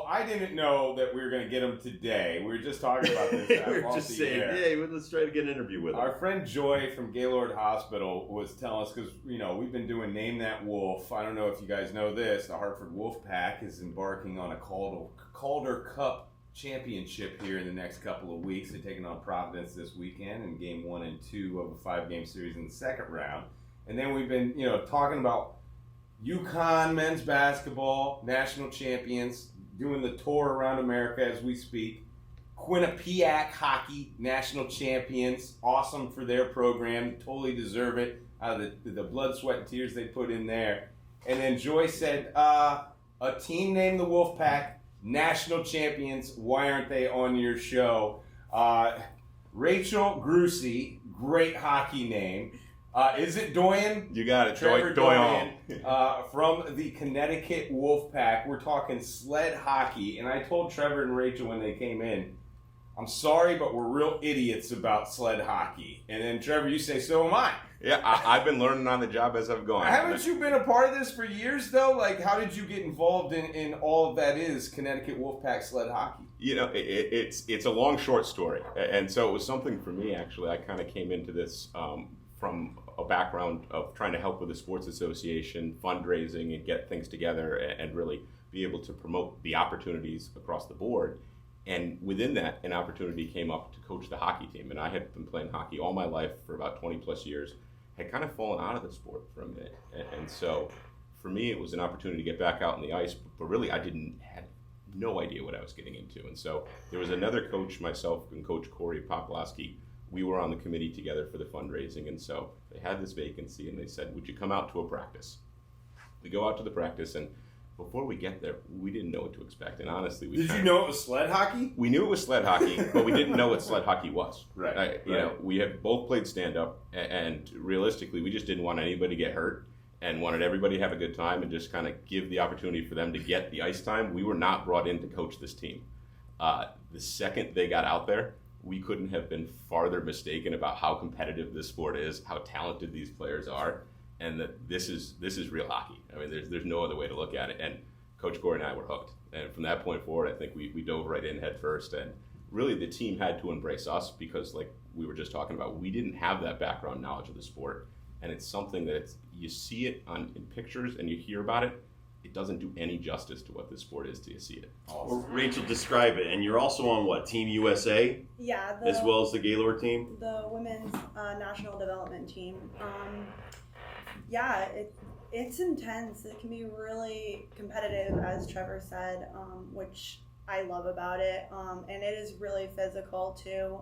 I didn't know that we were going to get him today. We were just talking about this. We were just saying, hey, let's try to get an interview with him. Our friend Joy from Gaylord Hospital was telling us, because, we've been doing Name That Wolf. I don't know if you guys know this. The Hartford Wolfpack is embarking on a Calder Cup championship here in the next couple of weeks. They're taking on Providence this weekend in game 1 and 2 of a 5-game series in the second round. And then we've been, talking about UConn men's basketball, national champions, doing the tour around America as we speak. Quinnipiac hockey, national champions, awesome for their program, totally deserve it, out of the blood, sweat, and tears they put in there. And then Joy said, a team named the Wolfpack, national champions, why aren't they on your show? Rachel Grusse, great hockey name. Is it Doyon? You got it, Trevor Doyon. From the Connecticut Wolfpack. We're talking sled hockey. And I told Trevor and Rachel when they came in, I'm sorry, but we're real idiots about sled hockey. And then Trevor, you say, so am I. Yeah, I've been learning on the job as I've gone. Haven't you been a part of this for years, though? Like, how did you get involved in all of that is Connecticut Wolfpack sled hockey? It's a long, short story. And so it was something for me, actually. I kind of came into this from a background of trying to help with the sports association, fundraising, and get things together and really be able to promote the opportunities across the board. And within that, an opportunity came up to coach the hockey team. And I had been playing hockey all my life for about 20 plus years, had kind of fallen out of the sport for a minute. And so for me, it was an opportunity to get back out on the ice, but really I had no idea what I was getting into. And so there was another coach, myself and Coach Corey Poplowski. We were on the committee together for the fundraising, and so they had this vacancy, and they said, would you come out to a practice? We go out to the practice, and before we get there, we didn't know what to expect, and honestly, Did you know it was sled hockey? We knew it was sled hockey, but we didn't know what sled hockey was. Right. We had both played stand-up, and realistically, we just didn't want anybody to get hurt, and wanted everybody to have a good time, and just kind of give the opportunity for them to get the ice time. We were not brought in to coach this team. The second they got out there, we couldn't have been farther mistaken about how competitive this sport is, how talented these players are, and that this is real hockey. I mean, there's no other way to look at it. And Coach Corey and I were hooked. And from that point forward, I think we dove right in head first. And really, the team had to embrace us because, like we were just talking about, we didn't have that background knowledge of the sport. And it's something that you see it in pictures and you hear about it. It doesn't do any justice to what this sport is till you see it. Well, Rachel, describe it. And you're also on what, Team USA? Yeah. As well as the Gaylord team? The women's national development team. It's intense. It can be really competitive, as Trevor said, which I love about it. And it is really physical, too,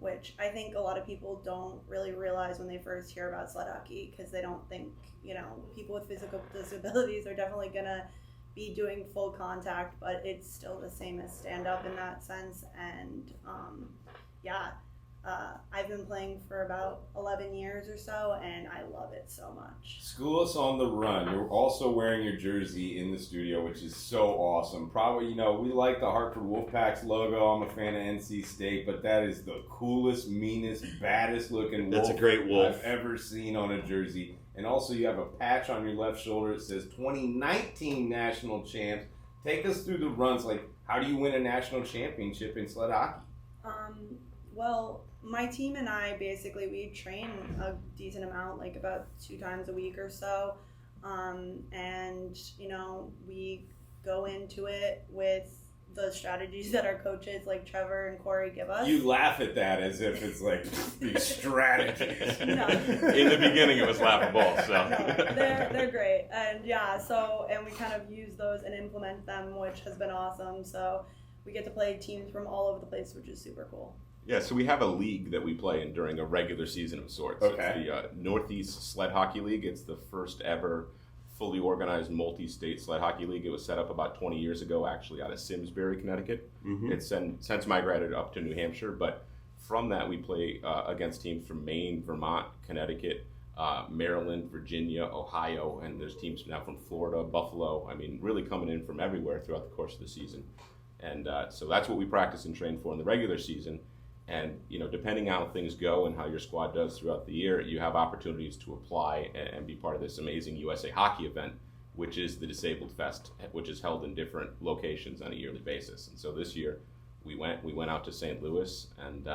which I think a lot of people don't really realize when they first hear about sled hockey, because they don't think, people with physical disabilities are definitely going to be doing full contact, but it's still the same as stand-up in that sense. And I've been playing for about 11 years or so, and I love it so much. School us on the run. You're also wearing your jersey in the studio, which is so awesome. Probably, we like the Hartford Wolfpack's logo. I'm a fan of NC State, but that is the coolest, meanest, baddest looking wolf That's a great wolf I've ever seen on a jersey. And also you have a patch on your left shoulder. It says 2019 National Champs. Take us through the runs. Like, how do you win a national championship in sled hockey? Well, my team and I, basically, we train a decent amount, like about 2 times a week or so. And, we go into it with the strategies that our coaches like Trevor and Corey give us. You laugh at that as if it's like these strategies. No. In the beginning, it was laughable. So no, they're great, and and we kind of use those and implement them, which has been awesome. So we get to play teams from all over the place, which is super cool. Yeah, so we have a league that we play in during a regular season of sorts. Okay. It's the Northeast Sled Hockey League. It's the first ever fully organized multi-state sled hockey league. It was set up about 20 years ago, actually, out of Simsbury, Connecticut. Mm-hmm. It's since migrated up to New Hampshire, but from that we play against teams from Maine, Vermont, Connecticut, Maryland, Virginia, Ohio, and there's teams now from Florida, Buffalo. I mean, really coming in from everywhere throughout the course of the season. And so that's what we practice and train for in the regular season. And, depending on how things go and how your squad does throughout the year, you have opportunities to apply and be part of this amazing USA Hockey event, which is the Disabled Fest, which is held in different locations on a yearly basis. And so this year we went out to St. Louis, and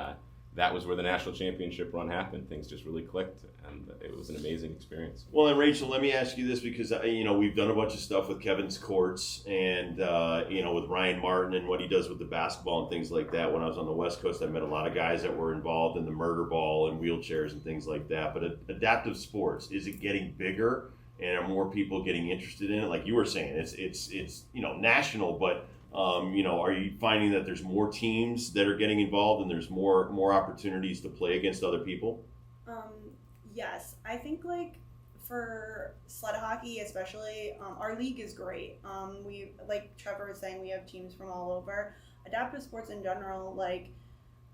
that was where the national championship run happened. Things just really clicked, and it was an amazing experience. Well, and Rachel, let me ask you this, because we've done a bunch of stuff with Kevin's Courts and with Ryan Martin and what he does with the basketball and things like that. When I was on the West Coast, I met a lot of guys that were involved in the murder ball and wheelchairs and things like that. But adaptive sports, is it getting bigger, and are more people getting interested in it? Like you were saying, it's national, but are you finding that there's more teams that are getting involved and there's more opportunities to play against other people? Yes, I think like for sled hockey especially, our league is great. We, like Trevor was saying, we have teams from all over. Adaptive sports in general, like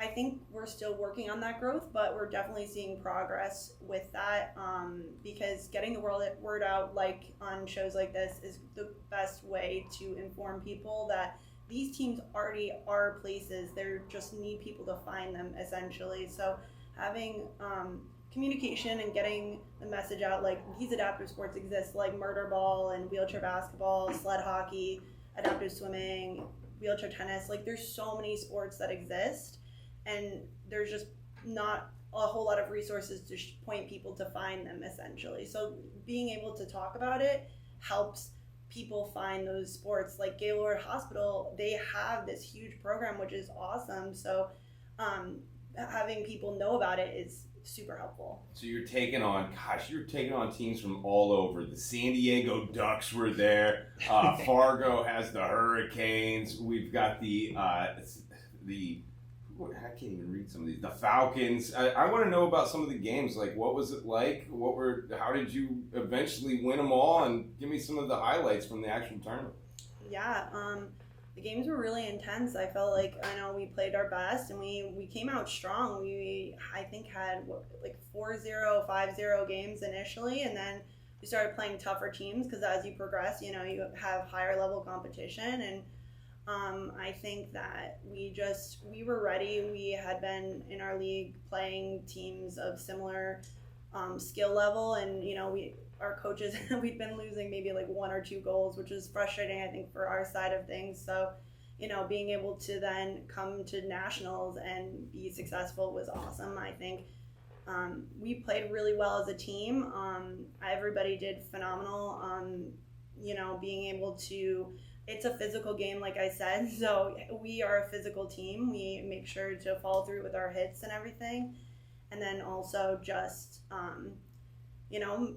I think we're still working on that growth, but we're definitely seeing progress with that, because getting the word out, like on shows like this, is the best way to inform people that these teams already are places. They just need people to find them, essentially. So having communication and getting the message out, like these adaptive sports exist, like murder ball and wheelchair basketball, sled hockey, adaptive swimming, wheelchair tennis. Like there's so many sports that exist, and there's just not a whole lot of resources to point people to find them, essentially. So being able to talk about it helps people find those sports. Like Gaylord Hospital, they have this huge program, which is awesome. So having people know about it is super helpful. So you're taking on teams from all over. The San Diego Ducks were there. Fargo has the Hurricanes. We've got the I can't even read some of these. The Falcons. I want to know about some of the games. Like, what was it like? How did you eventually win them all? And give me some of the highlights from the actual tournament. Yeah, the games were really intense. I felt like we played our best, and we came out strong. We I think had 4-0, 5-0 games initially, and then we started playing tougher teams because as you progress, you have higher level competition. And I think that we were ready. We had been in our league playing teams of similar skill level, and our coaches, we'd been losing maybe 1 or 2 goals, which was frustrating, I think, for our side of things. So, being able to then come to nationals and be successful was awesome. I think we played really well as a team. Everybody did phenomenal. Being able to, it's a physical game, like I said, so we are a physical team. We make sure to follow through with our hits and everything. And then also just,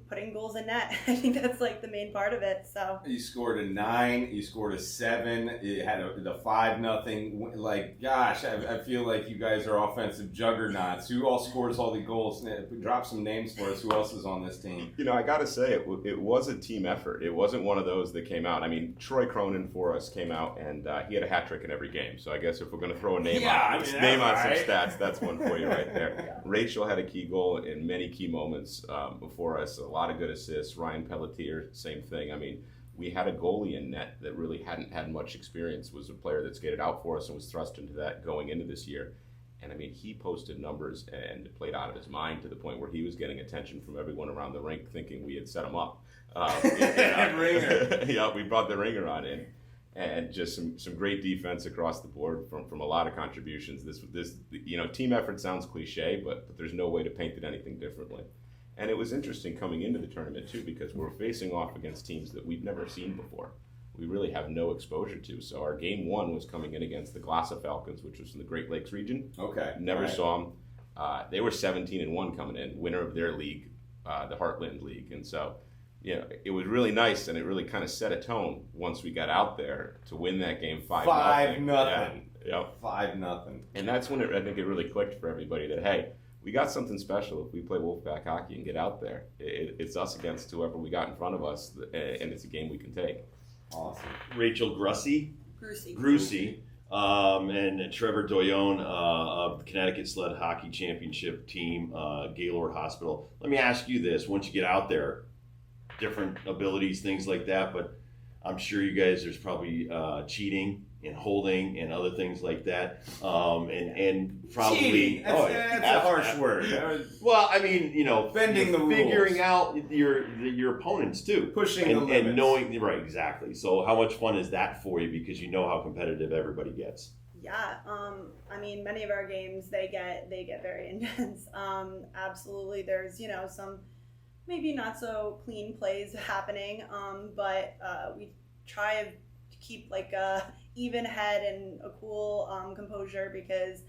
putting goals in net. I think that's the main part of it. So you scored a 9, you scored a 7, you had the 5-0. Gosh, I feel like you guys are offensive juggernauts. Who all scores all the goals? Drop some names for us. Who else is on this team? I got to say, it was a team effort. It wasn't one of those that came out. I mean, Troy Cronin for us came out, and he had a hat trick in every game. So I guess if we're going to throw a name on some stats, that's one for you right there. Yeah. Rachel had a key goal in many key moments for us. A lot of good assists. Ryan Pelletier, same thing. I mean, we had a goalie in net that really hadn't had much experience, was a player that skated out for us and was thrust into that going into this year. And I mean, he posted numbers and played out of his mind to the point where he was getting attention from everyone around the rink thinking we had set him up. Ringer. Yeah, we brought the ringer on in. And just some great defense across the board from a lot of contributions. This team effort sounds cliche, but there's no way to paint it anything differently. And it was interesting coming into the tournament too, because we're facing off against teams that we've never seen before. We really have no exposure to. So our game 1 was coming in against the Glossa Falcons, which was in the Great Lakes region. Okay. Never saw them. They were 17-1 coming in, winner of their league, the Heartland League. And so, it was really nice, and it really kind of set a tone once we got out there to win that game 5-0. 5-0. Yeah. 5-0. And that's when I think it really clicked for everybody that, hey, we got something special if we play Wolfpack hockey and get out there. It's us against whoever we got in front of us, and it's a game we can take. Awesome. Rachel Grusse, and Trevor Doyon of the Connecticut Sled Hockey Championship team, Gaylord Hospital. Let me ask you this: once you get out there, different abilities, things like that, but I'm sure you guys, there's probably cheating and holding and other things like that. And probably Cheating. That's a harsh word. Well, I mean, bending the rules, figuring out your opponents too, pushing the limits, and knowing right exactly. So how much fun is that for you? Because you know how competitive everybody gets. Yeah, I mean, many of our games they get very intense. Absolutely, there's some maybe not so clean plays happening, but we try to keep like a even head and a cool composure because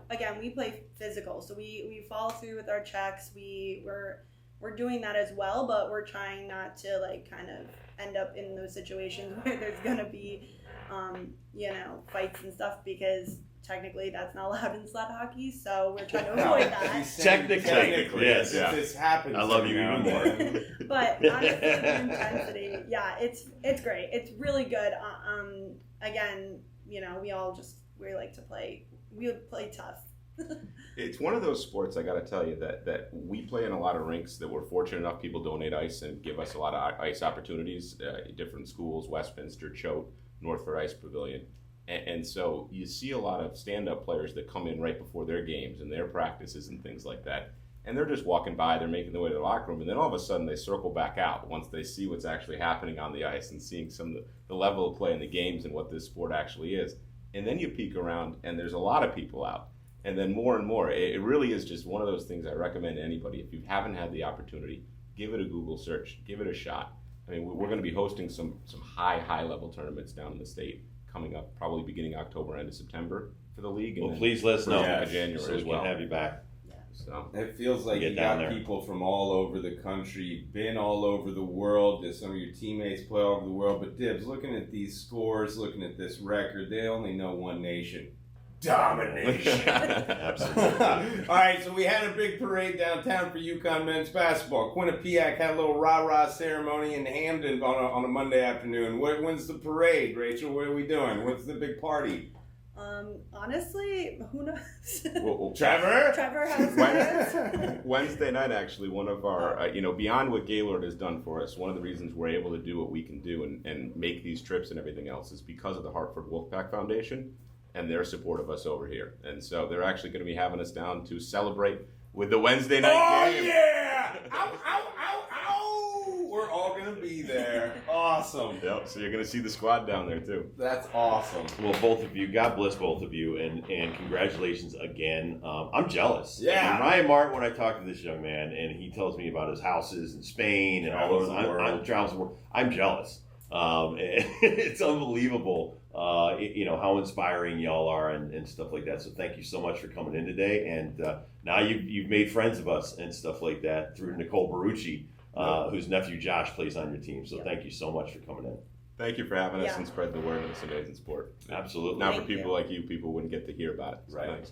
again, we play physical, so we follow through with our checks. We're doing that as well, but we're trying not to like kind of end up in those situations where there's gonna be fights and stuff, because technically that's not allowed in sled hockey, so we're trying to avoid that. Technically, yes. If this happens, I love you even more. But honestly, the intensity, yeah, it's great. It's really good. Again, we like to play. We play tough. It's one of those sports, I got to tell you, that we play in a lot of rinks that we're fortunate enough people donate ice and give us a lot of ice opportunities. Different schools, Westminster, Choate, Northford Ice Pavilion. And so you see a lot of stand-up players that come in right before their games and their practices and things like that. And they're just walking by, they're making their way to the locker room, and then all of a sudden they circle back out once they see what's actually happening on the ice and seeing some of the level of play in the games and what this sport actually is. And then you peek around and there's a lot of people out. And then more and more, it really is just one of those things I recommend to anybody. If you haven't had the opportunity, give it a Google search, give it a shot. I mean, we're going to be hosting some high level tournaments down in the state coming up, probably beginning October, end of September for the league. And well, please let us know. January so we as well. Can have you back. So it feels like you got people from all over the country, been all over the world. Some of your teammates play all over the world. But Dibs, looking at these scores, looking at this record, they only know one nation. Domination. Absolutely. All right, so we had a big parade downtown for UConn men's basketball. Quinnipiac had a little rah-rah ceremony in Hamden on a Monday afternoon. When's the parade, Rachel? What are we doing? What's the big party? Honestly, who knows? Well, Trevor has plans. Wednesday night, actually, one of our, beyond what Gaylord has done for us, one of the reasons we're able to do what we can do and make these trips and everything else is because of the Hartford Wolfpack Foundation and their support of us over here. And so they're actually going to be having us down to celebrate with the Wednesday night game. Oh, yeah! Ow, ow, ow, ow! We're all going to be there. Awesome. Yep, so you're going to see the squad down there, too. That's awesome. Well, both of you, God bless both of you, and congratulations again. I'm jealous. Yeah. I mean, Ryan Martin, when I talk to this young man, and he tells me about his houses in Spain and all those, I'm jealous. It's unbelievable. How inspiring y'all are and stuff like that. So thank you so much for coming in today. And now you've made friends of us and stuff like that through Nicole Barucci, whose nephew Josh plays on your team. So thank you so much for coming in. Thank you for having us and spreading the word of this amazing sport. Absolutely. Now for people like you, people wouldn't get to hear about it. So right. Thanks.